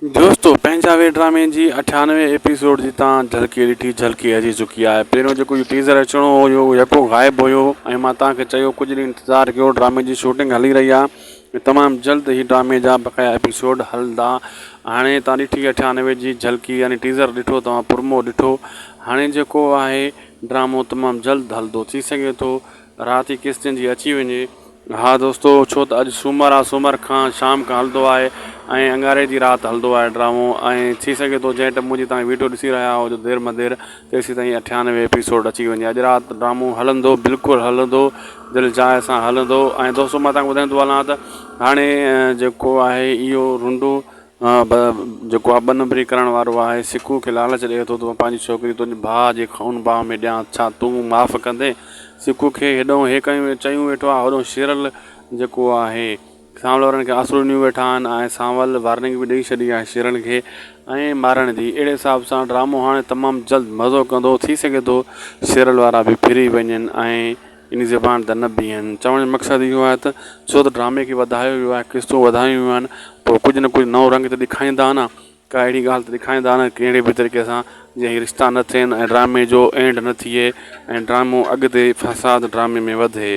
दोस्तों पंजाबी ड्रामे जी 98 एपिसोड जी तव्हां झलकी ॾिठी, झलकी अची चुकी आहे। पहिरियों जेको इहो टीज़र अचिणो हुयो यको ग़ाइबु हुयो ऐं मां तव्हांखे चयो कुझु ॾींहुं इंतज़ारु कयो, ड्रामे जी शूटिंग हली रही आहे। तमामु जल्द ही ड्रामे जा बक़ाया एपिसोड हलंदा। हाणे तव्हां ॾिठी 98 जी झलकी यानी टीज़र ॾिठो, तव्हां प्रोमो ॾिठो। हाणे जेको आहे ड्रामो तमामु जल्द हलंदो, थी सघे थो राति केसिताईं जी अची वञे। हाँ दोस्तों, छो त अॼु सूमरु आहे, सूमर खां शाम खां हलंदो आहे ऐं अंगारे जी राति हलंदो आहे ड्रामो। ऐं थी सघे थो जंहिं टाइम मुंहिंजी तव्हां वीडियो ॾिसी रहिया आहियो जो देरि में देरि तेसीं ताईं 98 एपिसोड अची वञे। अॼु राति ड्रामो हलंदो, बिल्कुलु हलंदो, दिलि जाइ सां हलंदो। ऐं दोस्तों मां तव्हांखे ॿुधाईंदो हलां त हाणे जेको आहे इहो रुंडो जेको आहे ॿ नंबरी करण वारो आहे, सिकू खे लालच ॾिए थो त पंहिंजी छोकिरी तुंहिंजे भाउ जे खून भाउ में ॾियां, छा तूं माफ़ु कंदे। सिकू खे हेॾो हे कयूं चयूं वेठो आहे, होॾो शेरल जेको आहे सांवल वारनि खे आसूं ॾिनियूं वेठा आहिनि ऐं सांवल वार्निंग बि ॾेई छॾी आहे शेरनि खे ऐं मारण जी। अहिड़े हिसाब सां ड्रामो हाणे तमामु जल्द मज़ो कंदो। थी सघे थो शेरल वारा बि फिरी वञनि ऐं इन ज़बान त न बीहनि। चवण जो मक़सदु इहो आहे त छो त ड्रामे खे वधायो वियो आहे, क़िस्तूं वधायूं आहिनि, पोइ कुझु न कुझु नओं रंग त ॾेखारींदा न, का अहिड़ी ॻाल्हि त ॾेखारींदा न कहिड़े बि तरीक़े सां जीअं रिश्ता न थियनि ऐं ड्रामे जो एंड न थिए ऐं ड्रामो अॻिते फ़साद ड्रामे में वधे।